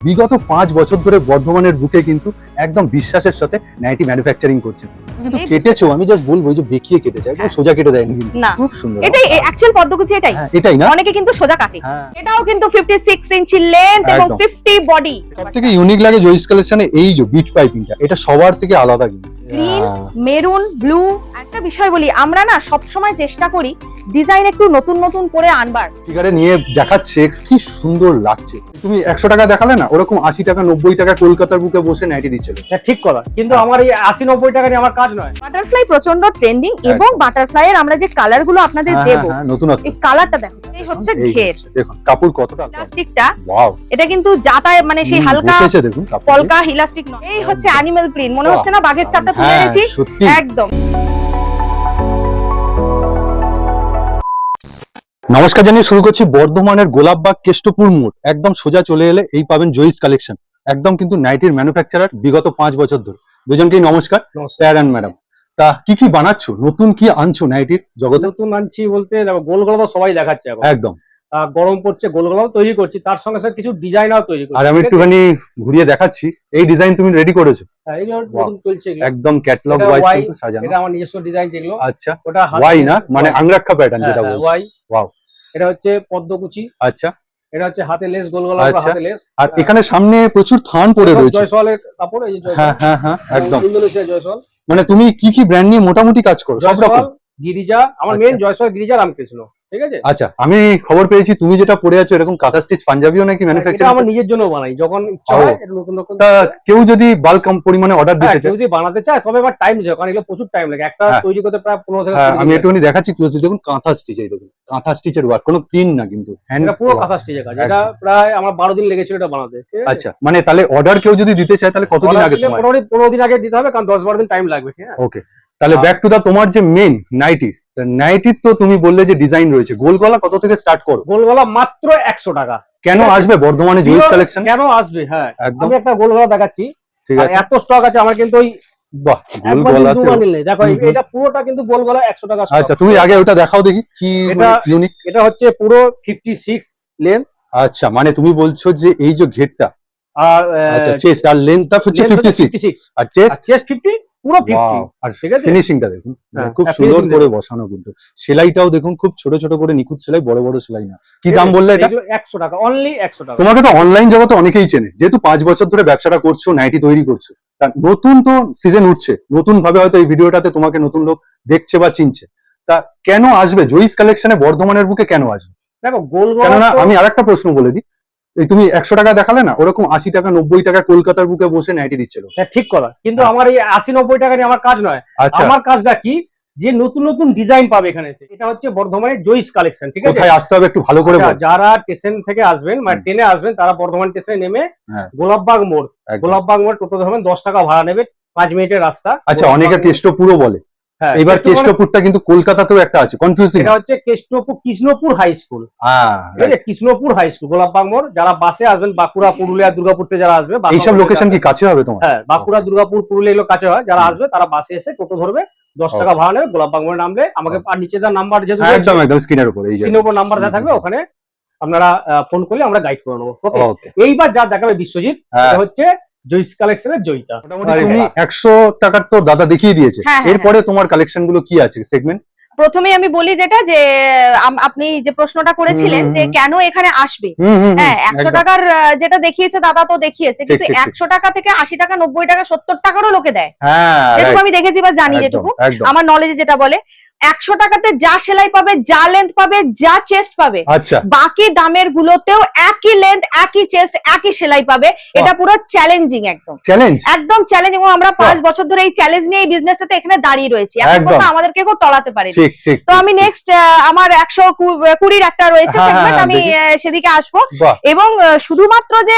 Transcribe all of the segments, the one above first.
বিগত 5 বছর ধরে বর্ধমানের বুকে কিন্তু একদম বিশ্বাসের সাথে নাইটি ম্যানুফ্যাকচারিং করছে। কিন্তু কেটেছো, আমি জাস্ট বলবো যে বেঁকিয়ে কেটেছে, একদম সোজা কেটে দেয়নি কিন্তু। না, খুব সুন্দর। এটাই অ্যাকচুয়াল পদ্মকুচি এটাই। হ্যাঁ, এটাই না? অনেকে কিন্তু সোজা কাটে। হ্যাঁ। এটাও কিন্তু 56 ইঞ্চি লেন্থ এবং একদম। 50 বডি। সবথেকে ইউনিক লাগে জয়িস কালেকশনে এই যে বিট পাইপিংটা, এটা সবার থেকে আলাদা কিন্তু। Green, maroon, blue. একটা বিষয় বলি, আমরা না সব সময় চেষ্টা করি ডিজাইন একটু নতুন নতুন করে আনবার। ফিগারে নিয়ে দেখাচ্ছে কি সুন্দর লাগছে। তুমি 100 টাকা দেখালে না, ওরকম 80 টাকা 90 টাকা কলকাতার বুকে বসে নাইটি দিচ্ছিল। ঠিক কথা, কিন্তু আমার এই 80-90 টাকা নিয়ে আমার কাজ নয়। বাটারফ্লাই প্রচন্ড ট্রেন্ডিং এবং বাটারফ্লাই এর আমরা যে কালার গুলো আপনাদের দেব, নতুনত্ব। এই কালারটা দেখো, এই হচ্ছে ঘের। দেখুন কাপড় কতটা প্লাস্টিকটা, ওয়াও, এটা কিন্তু যাতায় মানে সেই হালকা বসেছে দেখুন কাপড়। পলকা ইলাস্টিক নয়। এই হচ্ছে অ্যানিমাল প্রিন্ট, মনে হচ্ছে না বাঘের চাপটা তুলে হ্যাঁ, এনেছি সত্যি। একদম। নমস্কার জানিয়ে শুরু করছি বর্ধমানের গোলাপবাগ কেষ্টপুর মোড়। একদম সোজা চলে এলে এই পাবেন জয়িস কালেকশন। একদম কিন্তু নাইটির ম্যানুফ্যাকচারার বিগত 5 বছর ধরে। দুজনকেই নমস্কার, স্যার এন্ড ম্যাডাম। তা কি বানাচ্ছ, নতুন কি আনছো নাইটির জগতে? নতুন আনছি বলতে দেখো, গোল গলা তো সবাই দেখাচ্ছে এখন। একদম। গরম পড়ছে, গোল গলাও তৈরি করছি, তার সঙ্গে সঙ্গে কিছু ডিজাইনও তৈরি করছি। আর আমি একটুখানি ঘুরিয়ে দেখাচ্ছি, এই ডিজাইন তুমি রেডি করেছো? হ্যাঁ, এই যে নতুন চলছে এগুলো। একদম ক্যাটালগ এটা ওয়াইজ Y, কিন্তু সাজানো। এটা আমার নিজস্ব ডিজাইন যেগুলো। আচ্ছা, ওটা ওয়াই না, মানে আংরাক্ষা প্যাটার্ন যেটা বলছো। ওয়াই। ওয়াও। এটা হচ্ছে পদ্মকুচি। আচ্ছা, এটা হচ্ছে হাতে লেস, গোল গলা আচ্ছা। হাতে লেস। আর এখানে সামনে প্রচুর থান পড়ে রয়েছে। জয়সওয়ালের কাপড়, এই যে হ্যাঁ জয়সওয়াল। হ্যাঁ হ্যাঁ, একদম। ইন্দোনেশিয়া জয়সওয়াল। মানে তুমি কি ব্র্যান্ড নিয়ে মোটামুটি কাজ করো? সব রকম? জয়সওয়াল, গিরিজা, আমার আচ্ছা। মেইন জয়সওয়াল, গিরিজা, রামকৃষ্ণ। ঠিক আছে। আচ্ছা, আমি খবর পেয়েছি তুমি যেটা পরে আছো এরকম কাঁথা স্টিচ পাঞ্জাবিও নাকি এটা ম্যানুফ্যাকচারিং? আমার নিজের জন্য বানাই, যখন ইচ্ছা হয় একটু নতুন নতুন। তা কেউ যদি বাল্ক পরিমাণে অর্ডার দিতে চায়? যদি বানাতে চায় তবে আবার টাইম লাগে, কারণ এগুলো প্রচুর টাইম লাগে। একটা হ্যাঁ। তৈরি করতে প্রায় 15 থেকে হ্যাঁ, 20 আমি দিন একটুখানি দেখাচ্ছি ক্লোজলি, দেখুন কাঁথা স্টিচ, এই দেখুন কাঁথা স্টিচের ওয়ার্ক, কোনো প্রিন্ট না কিন্তু হ্যান্ড। এটা পুরো কাঁথা স্টিচের কাজ। এটা প্রায় আমার 12 দিন লেগেছিল এটা বানাতে। ঠিক আছে? আচ্ছা, মানে তাহলে অর্ডার কেউ যদি দিতে চায় তাহলে কতদিন Order আগে দিলে তোমার? মোটামুটি 15 দিন আগে দিতে হবে, কারণ 10-12 দিন টাইম লাগবে। ঠিক আছে। ওকে, তাহলে ব্যাক টু দা তোমার যে মেইন নাইটি। নাইটির তো তুমি বললে যে ডিজাইন রয়েছে, গোল গলা কত থেকে স্টার্ট করো? গোল গলা মাত্র 100 টাকা। কেন আসবে বর্ধমানে জয়িস কালেকশন? কেন আসবে? হ্যাঁ, একদম আমি একটা গোল গলা দেখাচ্ছি। ঠিক আর আছে। এত স্টক আছে আমার, কিন্তু ওই বাহ, গোল একবার গলাতে। দু বান্ডিল নেই। দেখো, এটা পুরোটা কিন্তু গোল গলা 100 টাকা stock। আচ্ছা, তুমি আগে ওটা দেখাও দেখি কি ইউনিক। এটা হচ্ছে পুরো 56 লেন্থ। আচ্ছা, মানে তুমি বলছো যে এই যে ঘেরটা, আর আচ্ছা চেস্ট আর লেন্থটা হচ্ছে 56 আর চেস্ট চেস্ট 50, পুরো 50। আর ঠিক আছে। ফিনিশিংটা দেখুন, হ্যাঁ, খুব হ্যাঁ, সুন্দর finishing করে দেখুন। বসানো কিন্তু। সেলাইটাও দেখুন খুব ছোট ছোট করে নিখুঁত সেলাই, বড় বড় সেলাই না। কি দাম বললে এটা? এগুলো 100 টাকা, অনলি 100 টাকা। তোমাকে তো অনলাইন জগতে অনেকেই চেনে, যেহেতু 5 বছর ধরে ব্যবসাটা করছো, নাইটি তৈরি করছো। তা নতুন তো সিজন উঠছে, নতুন ভাবে হয়তো এই ভিডিওটাতে তোমাকে নতুন লোক দেখছে বা চিনছে। তা কেন আসবে জয়িস কালেকশনে বর্ধমানের বুকে, কেন আসবে? দেখো, গোল কেননা গলা আমি আরেকটা প্রশ্ন বলে দিই, এই তুমি 100 টাকা দেখালে না, ওরকম 80 টাকা 90 টাকা কলকাতার বুকে বসে নাইটি দিচ্ছিল। ঠিক কথা, কিন্তু হ্যাঁ। আমার এই 80-90 টাকা নিয়ে আমার কাজ নয়। আচ্ছা, আমার কাজটা কি, যে নতুন নতুন ডিজাইন পাবে এখানে। এটা হচ্ছে বর্ধমানের জয়িস কালেকশন। ঠিক আছে। কোথায় আসতে হবে একটু ভালো করে আচ্ছা, বল। যারা স্টেশন থেকে আসবেন, মানে ট্রেনে আসবেন, তারা বর্ধমান স্টেশনে নেমে হ্যাঁ। গোলাপবাগ মোড়, একদম। গোলাপবাগ মোড় টোটো ধরবেন, 10 টাকা ভাড়া নেবে, 5 মিনিটের রাস্তা। আচ্ছা, গোলাপবাগ অনেকে মোড়। কেষ্টপুরও বলে। হ্যাঁ, এবার কেষ্টপুর কেষ্টপুরটা কিন্তু কলকাতাতেও একটা আছে, কনফিউজিং। এটা হচ্ছে কেষ্টপুর কৃষ্ণপুর হাই স্কুল। হ্যাঁ, ঠিক আছে, কৃষ্ণপুর হাই স্কুল, গোলাপবাগ মোড়। যারা বাসে আসবেন, বাঁকুড়া, পুরুলিয়া, দুর্গাপুর থেকে যারা আসবে, এইসব লোকেশন কি কাছে হবে তোমার? হ্যাঁ, বাঁকুড়া, দুর্গাপুর, পুরুলিয়া এগুলো কাছে হয়। যারা আসবে তারা বাসে এসে টোটো ধরবে, 10 টাকা ভাড়া নেবে, গোলাপবাগ মোড়ে নামলে আমাকে, আর নিচে তার নাম্বার যেহেতু একদম একদম স্ক্রিনের উপরে এই যে স্ক্রিনের উপর নাম্বার দেওয়া থাকবে, ওখানে আপনারা ফোন করলে আমরা গাইড করে নেবো। ওকে। ওকে। এইবার যা দেখাবে বিশ্বজিৎ, হ্যাঁ। এটা হচ্ছে জয়িস কালেকশনের জয়িতা। মোটামুটি তুমি 100 টাকার তো দাদা দেখিয়ে দিয়েছে। হ্যাঁ, হ্যাঁ, এরপরে তোমার কালেকশন গুলো কি আছে সেগমেন্ট? প্রথমেই আমি বলি যেটা যে আপনি যে প্রশ্নটা করেছিলেন যে কেন এখানে আসবে। হ্যাঁ, 100 টাকার যেটা দেখিয়েছে দাদা তো দেখিয়েছে, কিন্তু 100 টাকা থেকে 80 টাকা 90 টাকা 70 টাকারও লোকে দেয়। হ্যাঁ, যেটুকু আমি দেখেছি বা জানি, যেটুকু আমার নলেজে যেটা বলে, 100 টাকাতে যা সেলাই পাবে, যা লেন্থ পাবে, যা চেস্ট পাবে, আচ্ছা, বাকি দামের গুলোতেও একই লেন্থ, একই চেস্ট, একই সেলাই পাবে। এটা পুরো চ্যালেঞ্জিং, একদম চ্যালেঞ্জ। একদম চ্যালেঞ্জ। এবং আমরা 5 বছর ধরে এই চ্যালেঞ্জ নিয়ে এই বিজনেসটাতে এখানে দাঁড়িয়ে রয়েছি। এখন একদম। পর্যন্ত আমাদেরকে কেউ টলাতে পারেনি। ঠিক ঠিক। তো আমি নেক্সট আমার 120 একটা রয়েছে হ্যাঁ, সেগমেন্ট, হ্যাঁ, আমি দেখি। সেদিকে আসবো। বাহ। এবং শুধুমাত্র যে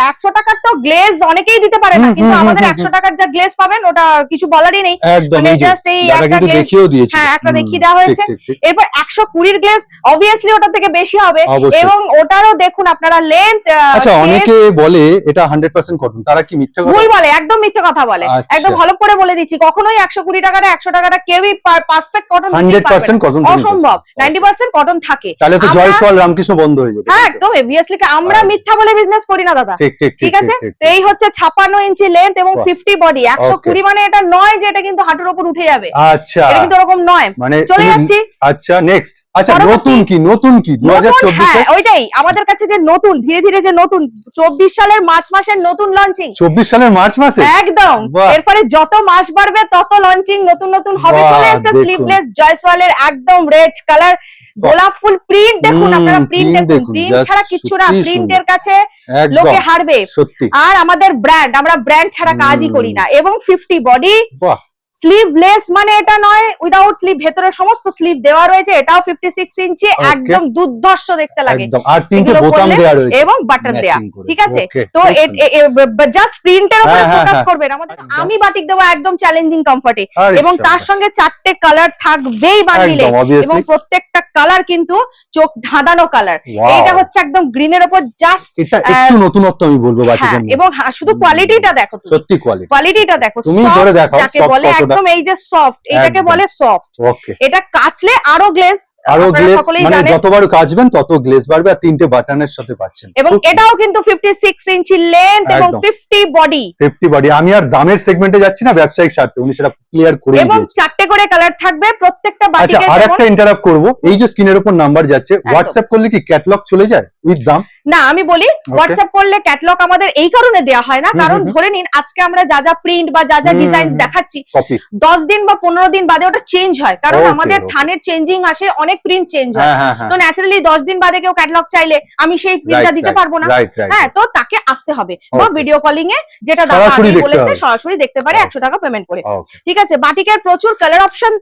100 টাকার তো গ্লেজ অনেকেই দিতে পারে না, কিন্তু আমাদের 100 টাকার যা গ্লেজ পাবেন ওটা কিছু বলারই নেই। একদম, মানে এই যে just এই দাদা একটা কিন্তু glaze- দেখিয়েও দিয়েছে। হ্যাঁ, একটা দেখিয়ে দেওয়া হয়েছে। এরপর 120 গ্লেজ অবভিয়াসলি ওটা থেকে বেশি হবে, অবশ্যই। এবং ওটারও দেখুন আপনারা লেন্থ। আচ্ছা, অনেকে বলে এটা 100% কটন, তারা কি মিথ্যা কথা ভুল বলে, একদম মিথ্যে কথা বলে। আচ্ছা। একদম হলফ করে বলে দিচ্ছি, কখনোই 120 টাকাটা 100 টাকাটা কেউই পারফেক্ট কটন 100% কটন অসম্ভব। 90% কটন থাকে। তাহলে তো আমরা- জয়সওয়াল রামকৃষ্ণ বন্ধ হয়ে যাবে। হ্যাঁ একদম অবভিয়াসলি আমরা মিথ্যা বলে বিজনেস করি না দাদা। ঠিক ঠিক ঠিক আছে, তো এই হচ্ছে 56 ইঞ্চি লেন্থ এবং বাহ। 50 বডি। 120 মানে এটা নয় যে এটা কিন্তু হাঁটুর উপর উঠে যাবে, আচ্ছা, এটা কিন্তু ওরকম নয়। মানে চলে যাচ্ছি। আচ্ছা, নেক্সট। আচ্ছা, পরবর্তী। নতুন কি 2024 হ্যাঁ ওইটাই আমাদের কাছে যে নতুন, ধীরে ধীরে যে নতুন 24 সালের মার্চ মাসের নতুন লঞ্চিং। 24 সালের মার্চ মাসে একদম। বাহ। এর ফলে যত মাস বাড়বে তত লঞ্চিং নতুন নতুন হবে। বাহ, চলে আসছে দেখুন। স্লিভলেস জয়সওয়ালের একদম রেড কালার গোলাপ ফুল প্রিন্ট। দেখুন আপনারা প্রিন্ট print দেখুন, দেখুন, প্রিন্ট just ছাড়া কিচ্ছু না। সত্যিই প্রিন্টের কাছে একদম লোকে হারবে। সত্যি। আর আমাদের ব্র্যান্ড, আমরা ব্র্যান্ড ছাড়া কাজই করি না। এবং 50 বডি বাহ, স্লিভলেস মানে এটা নয় উইদাউট স্লিভ, ভেতরে সমস্ত স্লিভ দেওয়া রয়েছে। এটাও 56 ইঞ্চি, Okay. একদম দুর্ধর্ষ দেখতে লাগে। একদম। আর তিনটে এগুলো বোতাম পরলে দেওয়া রয়েছে এবং বাটন দেয়া, matching করে। ঠিক আছে। Okay, তো খুব জাস্ট প্রিন্টের উপরে হ্যাঁ, হ্যাঁ, ফোকাস হ্যাঁ। করবেন। আমাদের একদম। আমি বাটিক দেবো একদম চ্যালেঞ্জিং কমফর্টে, আরে এবং তার শাবাশ। সঙ্গে 4টে কালার থাকবেই বান্ডিলে, একদম, obviously। এবং প্রত্যেকটা কালার কিন্তু চোখ ধাঁধানো কালার। Wow। এইটা হচ্ছে একদম গ্রিনের উপর জাস্ট। এটা একটু নতুনত্ব আমি বলবো বাটিকের হ্যাঁ, মধ্যে। এবং শুধু কোয়ালিটিটা দেখো তুমি, সত্যি কোয়ালিটি। কোয়ালিটিটা দেখো। তুমি Soft ধরে দেখাও, যাকে soft বলে কতটা। একদম এই যে সফট, এটাকে একদম। বলে সফট। ওকে। এটা কাচলে আরো গ্লেজ, আরো আপনারা গ্লেজ, সকলেই মানে জানেন। যতবার কাচবেন তত গ্লেজ বাড়বে, আর তিনটে বাটনের সাথে পাচ্ছেন। এবং খুব এটাও কিন্তু 56 ইঞ্চি লেন্থ এবং একদম। 50 বডি, 50 বডি। আমি আর দামের সেগমেন্টে যাচ্ছি না, ব্যবসায়িক স্বার্থে উনি সেটা ক্লিয়ার করে এবং দিয়েছেন। 4টে করে কালার থাকবে প্রত্যেকটা আচ্ছা, বাটিকে। আর যেমন একটা ইন্টারাপ্ট করব, এই যে স্ক্রিনের উপর নাম্বার যাচ্ছে, হোয়াটসঅ্যাপ করলে কি ক্যাটালগ চলে যায় উইথ দাম? না, আমি বলি হোয়াটসঅ্যাপ করলে ক্যাটালগ আমাদের এই কারণে দেওয়া হয় না, কারণ ধরে নিন আজকে আমরা যা যা প্রিন্ট বা যা যা ডিজাইনস দেখাচ্ছি, কপি 10 দিন বা 15 দিন বাদে ওটা চেঞ্জ হয়, কারণ Okay, আমাদের okay। থানের চেঞ্জিং আসে, অনেক প্রিন্ট চেঞ্জ হয়। হ্যাঁ হ্যাঁ হ্যাঁ, তো ন্যাচারালি 10 দিন বাদে কেউ ক্যাটালগ চাইলে আমি সেই প্রিন্টটা দিতে পারবো না। Right right. হ্যাঁ, তো তাকে আসতে হবে বা Okay। ভিডিও কলিং এ, যেটা দাদা সরাসরি আগেই দেখতে বলেছে, হবে। সরাসরি দেখতে পারে Okay। 100 টাকা পেমেন্ট করে। ওকে। ঠিক আছে, বাটিকের প্রচুর কালার অপশন,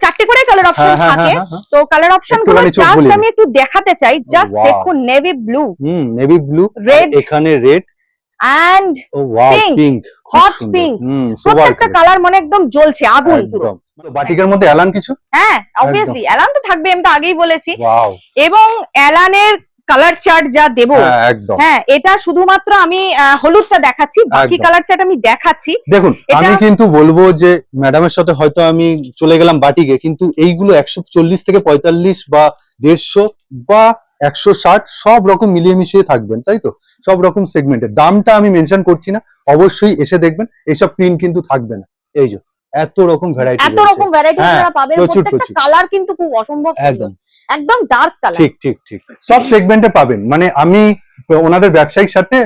4টে করে কালার অপশন হ্যাঁ হ্যাঁ থাকে। হ্যাঁ হ্যাঁ। তো কালার অপশন গুলো একটুখানি চোখ জাস্ট বুলিয়ে আমি একটু দেখাতে চাই। Just Wow। দেখুন, navy blue navy blue, Red। এখানে red, and oh wow, Pink, pink, hot pink। প্রত্যেকটা কালার মানে একদম জ্বলছে আগুন পুরো। একদম। বাটিকের মধ্যে অ্যালান কিছু? হ্যাঁ অবভিয়াসলি অ্যালান তো থাকবে, আমি তো আগেই বলেছি। ওয়াও, এবং অ্যালানের কালার চার্ট যা দেব, হ্যাঁ একদম। হ্যাঁ এটা শুধুমাত্র আমি হলুদটা দেখাচ্ছি, বাকি একদম। কালার চার্ট আমি দেখাচ্ছি। দেখুন, এটা- আমি কিন্তু বলবো যে ম্যাডামের সাথে হয়তো আমি চলে গেলাম বাটিকে, কিন্তু এইগুলো 140 থেকে 45 বা 150 বা 160 সব রকম মিলিয়ে মিশিয়ে থাকবেন, তাই তো? সব রকম সেগমেন্টে দামটা আমি মেনশন করছি না, অবশ্যই এসে দেখবেন। এইসব প্রিন্ট কিন্তু থাকবে না, এই যে এত রকম ভ্যারাইটি, এত রকম ভ্যারাইটি হ্যাঁ, আপনারা পাবেন। প্রচুর, প্রত্যেকটা প্রচুর। কালার কিন্তু খুব অসম্ভব সুন্দর, একদম একদম ডার্ক কালার। ঠিক ঠিক ঠিক, সব সেগমেন্টে পাবেন। মানে আমি ওনাদের ব্যবসায়িক স্বার্থে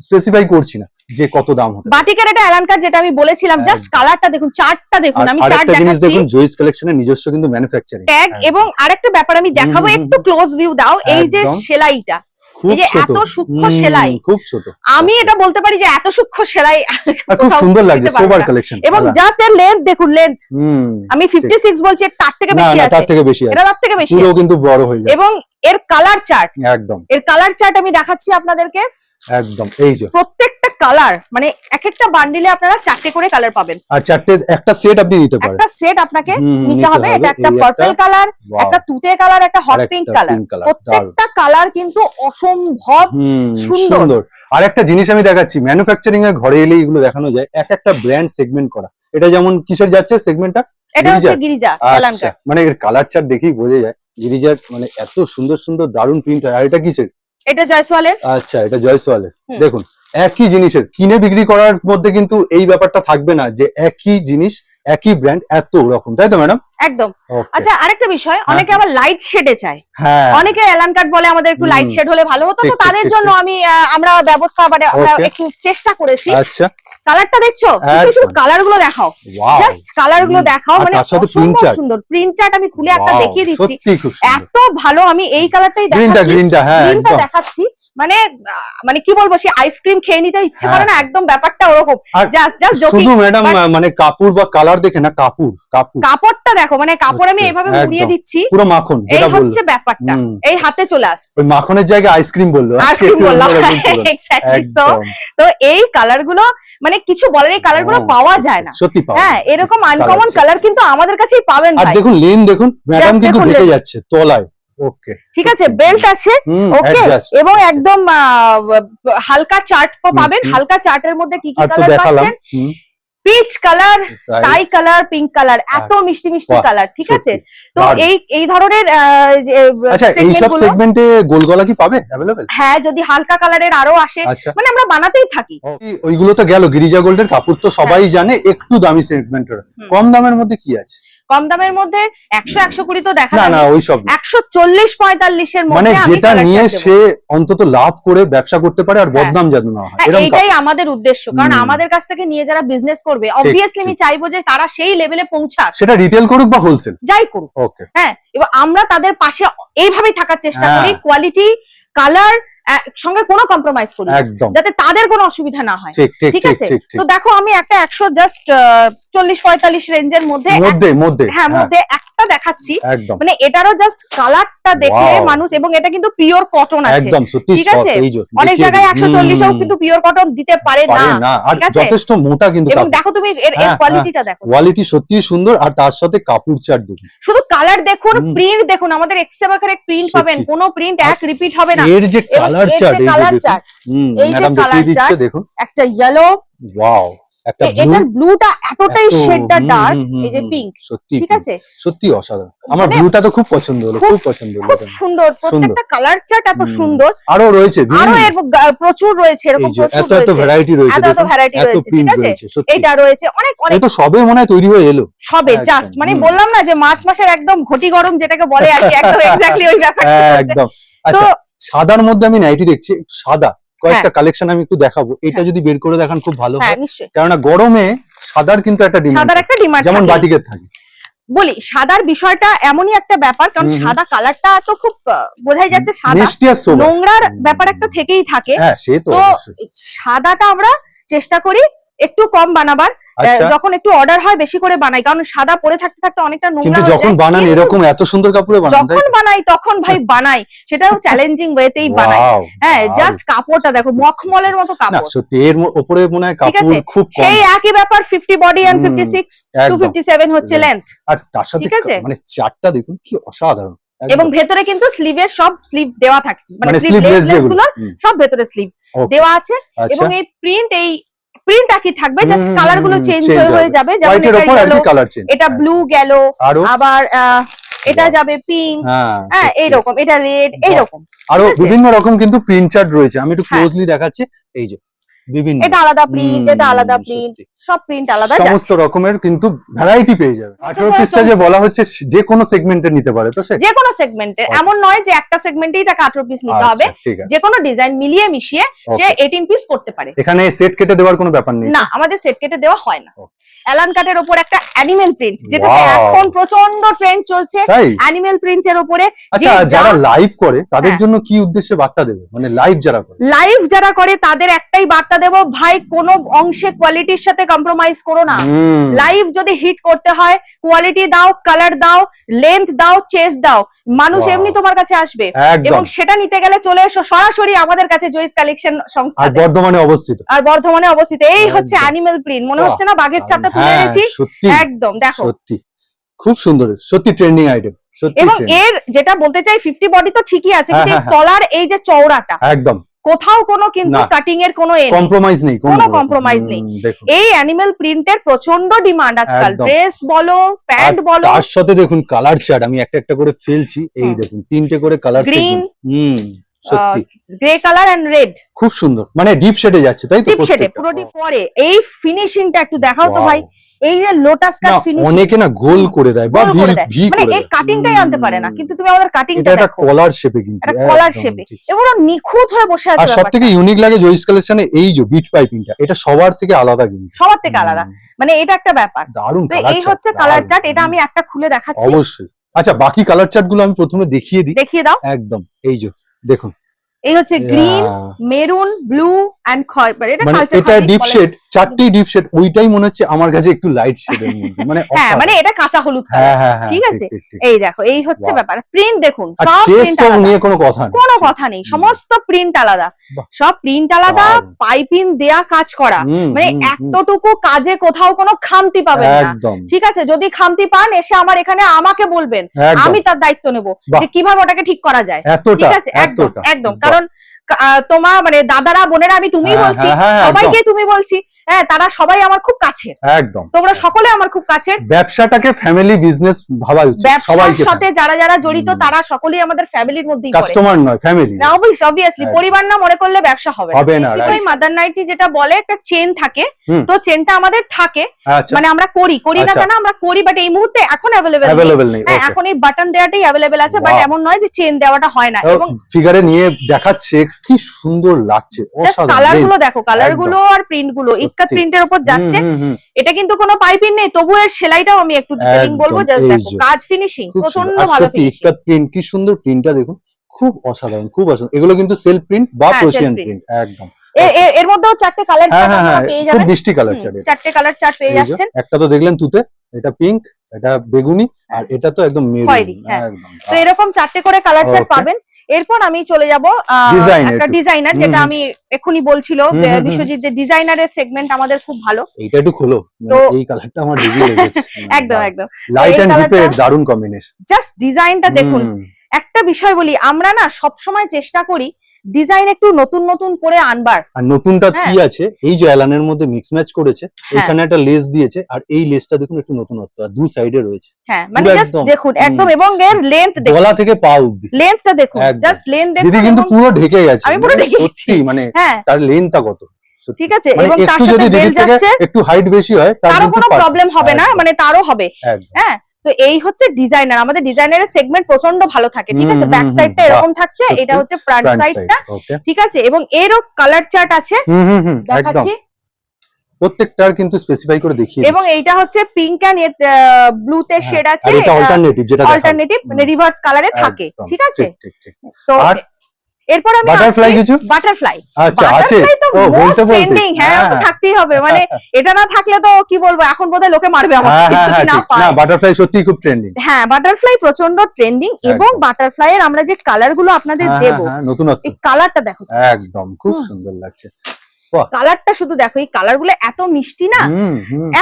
স্পেসিফাই করছি না যে কত দাম হবে। বাটিকের এটা অ্যালান কাট যেটা আমি বলেছিলাম, জাস্ট কালারটা দেখুন, চার্টটা দেখুন, আমি চার্ট আরেকটা জিনিস দেখাচ্ছি। দেখুন, জয়িস কালেকশনের নিজস্ব কিন্তু ম্যানুফ্যাকচারিং ট্যাগ। এবং আরেকটা ব্যাপার আমি দেখাবো, হুম, একটু ক্লোজ ভিউ দাও। এই যে একদম। সেলাইটা, খুব এই যে ছোট, এত সূক্ষ্ম সেলাই, খুব ছোট। আমি এটা বলতে পারি যে এত সূক্ষ্ম সেলাই আর খুব কোথাও সুন্দর লাগছে, দিতে পারবো সোবার না। কালেকশন। এবং জাস্ট এর লেন্থ দেখুন, লেন্থ আমি ঠিক। 56 বলছি, এর তার থেকে না বেশি না, আছে, তার থেকে বেশি আছে, এটা তার থেকে বেশি পুরো আছে। কিন্তু বড় হয়ে যায়। এবং এর কালার চার্ট, একদম এর কালার চার্ট আমি দেখাচ্ছি আপনাদেরকে। একদম, এই যে প্রত্যেকটা কালার মানে এক একটা বান্ডিলে আপনারা 4টে করে কালার পাবেন। আর চারটে একটা সেট আপনি নিতে পারেন। একটা সেট আপনাকে নিতে নিতে হবে। এটা একটা এই পার্পল কালার, Wow, একটা তুতে কালার, একটা হট আর একটা পিঙ্ক কালার। pink color, প্রত্যেকটা কালার কিন্তু অসম্ভব সুন্দর। সুন্দর। আর একটা জিনিস আমি দেখাচ্ছি, ম্যানুফ্যাকচারিং এর ঘরে এলেই এগুলো দেখানো যায়, এক একটা ব্র্যান্ড সেগমেন্ট করা। এটা যেমন কিসের যাচ্ছে সেগমেন্টটা? এটা হচ্ছে গিরিজা? গিরিজা আচ্ছা, এলানকার। মানে এর কালার চার্ট দেখেই বোঝা যায় গিরিজার, মানে এত সুন্দর সুন্দর দারুণ প্রিন্ট হয়। আর এটা কিসের? এটা জয়সওয়ালের। আচ্ছা, এটা জয়সওয়ালের। হুম। দেখুন, একই জিনিসের কিনে বিক্রি করার মধ্যে কিন্তু এই ব্যাপারটা থাকবে না যে একই জিনিস একই ব্র্যান্ড এত রকম, তাই তো ম্যাডাম? একদম। Okay, আচ্ছা, আরেকটা বিষয়, অনেকে আবার লাইট শেডে চায়। হ্যাঁ অনেকে এলান কাট বলে আমাদের একটু লাইট শেড হলে ভালো হতো। ঠিক, তো ঠিক, তাদের ঠিক, জন্য আমি আমরা ব্যবস্থা মানে আমরা Okay. একটু চেষ্টা করেছি। আচ্ছা, কালারটা দেখছো? শুধু একদম। কালার গুলো দেখাও, ওয়াও, জাস্ট কালার গুলো দেখাও। আর মানে তার সাথে print অসম্ভব chart। সুন্দর প্রিন্ট চার্ট। আমি খুলে একটা Wow, দেখিয়ে দিচ্ছি, সত্যি খুব সুন্দর। এত ভালো। আমি এই কালারটাই গ্রিনটা দেখাচ্ছি, গ্রিনটা, হ্যাঁ গ্রিনটা একদম। দেখাচ্ছি। মানে মানে কি বলবো, সেই আইসক্রিম খেয়ে নিতে ইচ্ছে করে না, একদম ব্যাপারটা ওরকম। আর জাস্ট জাস্ট শুধু ম্যাডাম মানে কাপড় বা কালার দেখে না, কাপড় কাপড়টা দেখো, মানে কাপড় আমি সত্যি, এইভাবে একদম। মুড়িয়ে দিচ্ছি, পুরো মাখন এই যেটা বললো হচ্ছে ব্যাপারটা, হুম। এই হাতে চলে আসছে। ওই মাখনের জায়গায় আইসক্রিম বললো আইসক্রিম একটু বললাম, অন্যরকম তুলনা। এক্স্যাক্টলি। সো একদম তো এই কালার গুলো মানে কিছু বলার, এই কালার গুলো হ্যাঁ, পাওয়া সত্যি, যায় না। সত্যি পাওয়া হ্যাঁ, যায় না। এরকম Colour আনকমন chart। কালার কিন্তু আমাদের কাছেই পাবেন আর ভাই। দেখুন লেন দেখুন, ম্যাডাম কিন্তু দেখুন ঢেকে lane। যাচ্ছে তলায়। ওকে ঠিক আছে, বেল্ট আছে, ওকে, এবং একদম হালকা চার্ট পাবেন। হুম। হালকা চার্টের মধ্যে কি কি আর তো কালার দেখালাম পাচ্ছেন? Peach colour, sky colour, pink colour, এত হ্যাঁ। মিষ্টি মিষ্টি বাহ, কালার। ঠিক আছে, সত্যি তো দারুণ। এই ধরনের আচ্ছা segment এইসব গুলো, সেগমেন্টে গোলগলা কি পাবে অ্যাভেলেবেল? হ্যাঁ, যদি হালকা কালারের আরো আসে, আচ্ছা মানে আমরা বানাতেই থাকি। ওইগুলো তো গেল, গিরিজা গোল্ডের কাপড় তো সবাই জানে, একটু দামি সেগমেন্টের। হুম। কম দামের মধ্যে কি আছে? কম দামের মধ্যে 100-120 তো দেখা না যায় না ওইসব না। 140-45 এর মানে মধ্যে আমি যেটা কালার নিয়ে চার্ট দেব। সে অন্তত লাভ করে ব্যবসা করতে পারে আর হ্যাঁ। বদনাম যেন না হয় হ্যাঁ, এরকম এইটাই কাপড়। আমাদের উদ্দেশ্য, কারণ হুম। আমাদের কাছ থেকে নিয়ে যারা বিজনেস করবে, অবভিয়াসলি আমি ঠিক। চাইবো যে তারা সেই লেভেলে পৌঁছাক, সেটা রিটেল করুক বা হোলসেল। যাই করুক। ওকে হ্যাঁ, এবার আমরা তাদের পাশে এইভাবেই থাকার চেষ্টা হ্যাঁ। করি, কোয়ালিটি, কালার সঙ্গে কোনো কম্প্রোমাইজ করি না, একদম যাতে তাদের কোনো অসুবিধা না হয়। ঠিক ঠিক ঠিক ঠিক আছে, ঠিক ঠিক। তো দেখো আমি একটা 100 জাস্ট 40-45 রেঞ্জের মধ্যে মধ্যে মধ্যে হ্যাঁ মধ্যে একটা দেখাচ্ছি। একদম মানে এটারও জাস্ট কালারটা দেখলে Wow. মানুষ, এবং এটা কিন্তু পিওর কটন আছে। একদম সত্যি ঠিক soft, আছে, এই যে অনেক দেখিয়ে জায়গায় দিই। 140 এও কিন্তু পিওর কটন দিতে পারে পারে না। না, আর ঠিক আছে? যথেষ্ট মোটা কিন্তু এবং কাপড়। দেখো তুমি এর হ্যাঁ, কোয়ালিটিটা দেখো, কোয়ালিটি সত্যি সুন্দর, আর তার সাথে কাপড় চার্ট দেখুন। শুধু কালার দেখুন, হুম। প্রিন্ট দেখুন, আমাদের এক্সেবাকারে প্রিন্ট সত্যি। পাবেন, কোনো প্রিন্ট এক রিপিট হবে না। এর যে এবং কালার এর যে চার্ট, এই যে colour দেখুন chart, এই যে ম্যাডাম colour দেখিয়ে দিচ্ছে chart, দেখুন। একটা ইয়েলো, ওয়াও, একটা ব্লু, এটার ব্লুটা এতটাই শেডটা ডার্ক, এই যে পিঙ্ক। সত্যি ঠিক আছে, সত্যি অসাধারণ। আমার মানে ব্লুটা তো খুব পছন্দ হলো, খুব পছন্দ হলো। খুব সুন্দর, প্রত্যেকটা কালার চার্ট এত সুন্দর। আরো রয়েছে আরো বিভিন্ন, এর প্রচুর রয়েছে, এরকম এই যে প্রচুর এত এত রয়েছে, ভ্যারাইটি রয়েছে, এত এত দেখুন, ভ্যারাইটি এত রয়েছে। ঠিক প্রিন্ট আছে, রয়েছে সত্যি। এটা রয়েছে অনেক এই অনেক, তো সবে মনে হয় তৈরি হয়ে এলো সবে একদম, জাস্ট, মানে হুম। বললাম না যে মার্চ মাসের একদম ঘটি গরম যেটাকে বলে আর কি, একদম এক্স্যাক্টলি ওই ব্যাপারটা চলছে। একদম। আচ্ছা সাদার মধ্যে আমি নাইটি দেখছি, সাদা কয়েকটা হ্যাঁ। কালেকশন আমি একটু দেখাবো, এটা যদি বের করে দেখান খুব ভালো হ্যাঁ হয়, নিশ্চয়ই, কেননা গরমে সাদার কিন্তু একটা ডিমান্ড, সাদার একটা ডিমান্ড যেমন থাকে। বাটিকের থাকে। বলি সাদার বিষয়টা এমনই একটা ব্যাপার, কারণ হুম হুম। সাদা কালারটা তো খুব বোঝাই যাচ্ছে সাদা, মিষ্টি আর সোবার। নোংরার ব্যাপার একটা থেকেই থাকে। হ্যাঁ সে তো তো অবশ্যই। সাদাটা আমরা চেষ্টা করি একটু কম বানাবার, আচ্ছা যখন একটু অর্ডার হয় বেশি করে বানাই, কারণ সাদা পরে থাকতে থাকতে অনেকটা নোংরা কিন্তু হয়ে যখন যায়। বানান কিন্তু এরকম এত সুন্দর কাপড়ে বানান, তাই যখন বানাই তখন ভাই বানাই, সেটাও চ্যালেঞ্জিং ওয়েতেই বানাই। Wow, হ্যাঁ, দারুণ। জাস্ট কাপড়টা দেখো, মখমলের মতো না কাপড়। সত্যি এর ওপরে মনে হয় ঠিক আছে, কাপড় খুব কম, সেই একই ব্যাপার 50 বডি এন্ড হুম, 56 একদম। 257 হচ্ছে Length। লেন্থ। আর তার সাথে ঠিক আছে? মানে চারটা দেখুন কি অসাধারণ, এবং ভেতরে কিন্তু স্লিভের সব স্লিভ দেওয়া থাকছে, মানে মানে স্লিভলেস স্লিভলেস যেগুলো গুলোর সব ভেতরে স্লিভ Okay, দেওয়া আছে। আচ্ছা এবং এই প্রিন্ট একই থাকবে, জাস্ট হুম, কালার গুলো হুম, চেঞ্জ change হয়ে যাবে। যেমন হোয়াইটের এটা উপর আর কি yellow, কালার চেঞ্জ, এটা ব্লু গেল, আরো আবার এটা বাহ। যাবে পিঙ্ক, হ্যাঁ হ্যাঁ সত্যি। এইরকম, এটা রেড, এইরকম। আরো ঠিক আছে? বিভিন্ন রকম কিন্তু প্রিন্ট চার্ট রয়েছে, আমি একটু হ্যাঁ। ক্লোজলি দেখাচ্ছি, এই যে বিভিন্ন এটা আলাদা প্রিন্ট, এটা আলাদা সত্যি। প্রিন্ট, সব প্রিন্ট আলাদা সমস্ত যাচ্ছে। রকমের কিন্তু ভ্যারাইটি পেয়ে যাবে। 18 পরে পিসটা যে চলছে। বলা হচ্ছে যে কোনো সেগমেন্টে নিতে পারে তো সে, যে কোনো সেগমেন্টে, Okay. এমন নয় যে একটা সেগমেন্টেই তাকে 18 পিস নিতে হবে, আচ্ছা ঠিক আছে। যে কোনো ডিজাইন মিলিয়ে মিশিয়ে সে Okay. 18 পিস করতে পারে। এখানে সেট কেটে দেওয়ার কোনো ব্যাপার নেই না, আমাদের সেট কেটে দেওয়া হয় না। Okay. অ্যালান কাটের উপর একটা অ্যানিমেল প্রিন্ট, যেটাতে Wow. এখন প্রচন্ড ট্রেন্ড চলছে, তাই? অ্যানিমেল প্রিন্টের উপরে। আচ্ছা যারা লাইভ করে তাদের হ্যাঁ। জন্য কি উদ্দেশ্যে বার্তা দেবে, মানে লাইভ যারা করে? লাইভ যারা করে তাদের একটাই বার্তা দেব, ভাই কোনো অংশে কোয়ালিটির সাথে কম্প্রোমাইজ করো না। হুম, লাইভ যদি হিট করতে হয়, কোয়ালিটি দাও, কালার দাও, লেন্থ দাও, চেস্ট দাও, মানুষ Wow. এমনি তোমার কাছে আসবে। একদম। এবং সেটা নিতে গেলে চলে এসো সরাসরি আমাদের কাছে, জয়িস কালেকশন আর সংস্থা, বর্ধমানে অবস্থিত। আর বর্ধমানে অবস্থিত। এই হচ্ছে একদম। অ্যানিমেল প্রিন্ট, মনে বাহ, হচ্ছে না বাঘের ছাপটা তুলে হ্যাঁ, এনেছি? সত্যি একদম দেখো। সত্যি খুব সুন্দর, সত্যি ট্রেন্ডিং আইটেম, সত্যি এবং trending। এর যেটা বলতে চাই, 50 বডি তো ঠিকই আছে, হ্যাঁ, কিন্তু এই হ্যাঁ, তলার এই যে চওড়াটা, একদম কোথাও কোনো কিন্তু না। কাটিং এর কোনো এ নেই, কম্প্রোমাইজ নেই, কোনো রকম। compromise নেই। দেখুন এই অ্যানিমেল প্রিন্টের প্রচন্ড ডিমান্ড আজকাল, একদম। ড্রেস বলো, প্যান্ট আর বলো। তার সাথে দেখুন কালার চার্ট, আমি একটা একটা করে ফেলছি, এই হুম। দেখুন তিনটে করে কালার Green, সত্যি গ্রে কালার এন্ড রেড, খুব সুন্দর, মানে ডিপ শেডে যাচ্ছে তাই তো? ডিপ শেডে প্রত্যেকটা? পুরোটি পরে। এই ফিনিশিংটা একটু দেখাও তো Wow. ভাই, এই যে লোটাস না, কাট ফিনিশিং, অনেকে না গোল করে দেয় বা গোল করে দেয়, ভি মানে করে এই দেয়। কাটিংটাই আনতে পারে না, কিন্তু তুমি আমাদের এটা কাটিংটা একটা দেখো, কলার শেপে কিন্তু একটা কলার একদম শেপে, ঠিক। এবং নিখুঁত হয়ে বসে আর আছে সব ব্যাপারটা। থেকে ইউনিক লাগে জয়িস কালেকশনে এই যে বিট পাইপিংটা, এটা সবার থেকে আলাদা কিন্তু, সবার থেকে আলাদা, মানে এটা একটা ব্যাপার। দারুণ তো কালার এই হচ্ছে কালার চার্ট, এটা আমি একটা খুলে দেখাচ্ছি, অবশ্যই। আচ্ছা বাকি কালার চার্ট গুলো আমি প্রথমে দেখিয়ে দিই, দেখিয়ে দাও। একদম এই যে দেখুন, এই হচ্ছে green, Yeah. Maroon, blue and খয়েরি, এটা মানে কালচার এটা ডিপ শেড, চারটি ডিপ শেড, ওইটাই মনে হচ্ছে আমার কাছে একটু লাইট শেডের মধ্যে, মানে হ্যাঁ মানে এটা কাঁচা হলুদ colour। হ্যাঁ ঠিক আছে, ঠিক। এই দেখো এই হচ্ছে Wow. ব্যাপার। প্রিন্ট দেখুন, আর সব প্রিন্ট চেস্টটা আলাদা, নিয়ে কোনো কথা নেই, কোনো কথা নেই, সমস্ত প্রিন্ট আলাদা, বাহ। সব প্রিন্ট আলাদা, দারুণ। পাইপিং দেয়া কাজ করা, মানে এতটুকু কাজে কোথাও কোনো খামতি পাবেন না। একদম ঠিক আছে, যদি খামতি পান এসে আমার এখানে আমাকে বলবেন, একদম আমি তার দায়িত্ব নেব বাহ। যে কিভাবে ওটাকে ঠিক করা যায়। এতটা ঠিক আছে, একদম এতটা একদম, বাহ। কারণ তোমার মানে দাদারা বোনেরা আমি তুমি হ্যাঁ, বলছি, হ্যাঁ, হ্যাঁ, সবাইকে তুমি বলছি, হ্যাঁ তারা সবাই আমার খুব কাছের, একদম তোমরা সকলে আমার খুব কাছের। ব্যবসাটাকে ফ্যামিলি বিজনেস ভাবা উচিত ব্যবসার সবাইকে, সাথে যারা যারা জড়িত তারা সকলেই আমাদের ফ্যামিলির মধ্যেই পড়ে। কাস্টমার নয় ফ্যামিলি। অবভিয়াসলি একদম। পরিবার না মনে করলে ব্যবসা হবে না। right. বেসিক্যালি মাদার নাইটি যেটা বলে একটা চেন থাকে, হুম। তো চেনটা আমাদের থাকে, আচ্ছা মানে আমরা করি না আচ্ছা। কেন, আমরা করি, বাট এই মুহূর্তে এখন অ্যাভেলেবেল অ্যাভেলেবল নেই, হ্যাঁ okay. এখন এই বাটন দেওয়াটাই অ্যাভেলেবেল আছে, বাট Wow. এমন নয় যে চেন দেওয়াটা হয় না। এবং ফিগারে নিয়ে দেখাচ্ছে কি সুন্দর লাগছে, জাস্ট কালার গুলো দেখো, কালার গুলো আর প্রিন্ট গুলো সত্যি। ইক্কাত প্রিন্টের উপর যাচ্ছে। এটা কিন্তু কোনো পাইপিং নেই, তবু এর সেলাইটাও আমি একটু ডিটেইলিং বলবো, একদম, জাস্ট এই দেখো যে। কাজ ফিনিশিং খুব প্রচন্ড সুন্দর। আর ভালো সত্যি ফিনিশিং। ইক্কাত প্রিন্ট, কি সুন্দর প্রিন্টটা দেখুন, খুব অসাধারণ, খুব অসাধারণ। এগুলো কিন্তু সেলফ প্রিন্ট বা হ্যাঁ, প্রোশিয়ান self print। প্রিন্ট, একদম। এর মধ্যেও চারটে কালার হ্যাঁ চার্ট হ্যাঁ আপনারা হ্যাঁ, পেয়ে খুব যাবেন, মিষ্টি কালার চার্ট। চারটে কালার চার্ট পেয়ে যাচ্ছেন। একটা তো দেখলেন তুতে, এটা পিঙ্ক, এটা বেগুনি, আর এটা তো একদম মেরুন, খয়েরি, হ্যাঁ। একদম। তো এরকম চারটে করে কালার চার্ট Okay. পাবেন। এরপর আমি চলে যাব Design একটা একটু। ডিজাইনার, যেটা হুম, আমি এখনই বলছিল বিশ্বজিৎ, যে ডিজাইনারের সেগমেন্ট আমাদের খুব ভালো। এইটা একটু খোলো, তো এই কালারটা আমার হেভি লেগেছে। একদম একদম, লাইট এই এন্ড ডিপের কালারটা- দারুণ কম্বিনেশন। জাস্ট ডিজাইনটা দেখুন। একটা বিষয় বলি, আমরা না সবসময় চেষ্টা করি ডিজাইন একটু নতুন নতুন করে আনবার। আর নতুনটা কি হ্যাঁ। আছে, এই যে অ্যালানের মধ্যে মিক্স ম্যাচ করেছে, এখানে একটা লেস দিয়েছে, আর এই লেসটা দেখুন একটু নতুনত্ব, আর দু সাইডে রয়েছে, হ্যাঁ মানে পুরো জাস্ট একদম। দেখুন একদম, এবং এর লেন্থ দেখুন, গলা থেকে পা অবধি লেন্থটা দেখুন, একদম। জাস্ট লেন্থ দিদি দেখুন। কিন্তু এবং- পুরো ঢেকে গেছে, আমি পুরো মানে ঢেকে সত্যি, মানে হ্যাঁ তার লেন্থটা কত, সত্যি। ঠিক আছে, মানে এবং তার একটু সাথে যদি বেল দিদির থেকে যাচ্ছে, একটু হাইট বেশি হয় তার তারও কিন্তু কোনো perfect। প্রবলেম হবে না, একদম, মানে তারও হবে। একদম। হ্যাঁ, তো এই হচ্ছে ডিজাইনার, আমাদের ডিজাইনারের সেগমেন্ট প্রচন্ড ভালো থাকে। ঠিক আছে, ব্যাক সাইডটা এরকম থাকছে, সত্যি। এটা হচ্ছে ফ্রন্ট সাইডটা। ওকে। ঠিক আছে, এবং এরও কালার চার্ট আছে, একদম। দেখাচ্ছি। প্রত্যেকটার কিন্তু স্পেসিফাই করে দেখিয়ে এবং দিচ্ছি। এইটা হচ্ছে পিঙ্ক এন্ড ব্লুতে হ্যাঁ, শেড আছে, আর এটা অল্টারনেটিভ, যেটা অল্টারনেটিভ মানে রিভার্স কালারে থাকে। একদম, ঠিক আছে, ঠিক। তো আর এরপর আমি বাটারফ্লাই কিছু? বাটারফ্লাই। আচ্ছা আছে, বাটারফ্লাই তো ও মোস্ট বলতে বলতে, ট্রেন্ডিং, হ্যাঁ তো থাকতেই হবে, মানে এটা না থাকলে তো কি বলবো, এখন বোধহয় লোকে মারবে আমাকে হ্যাঁ যদি না ঠিক। পায়। না, বাটারফ্লাই সত্যি খুব ট্রেন্ডিং। হ্যাঁ, বাটারফ্লাই প্রচন্ড ট্রেন্ডিং, এবং একদম। বাটারফ্লাই এর আমরা যে কালার গুলো আপনাদের দেব, নতুনত্ব, এই কালারটা দেখো, একদম খুব হুম। সুন্দর লাগছে। কালারটা শুধু দেখো, এই কালার গুলো এত মিষ্টি না।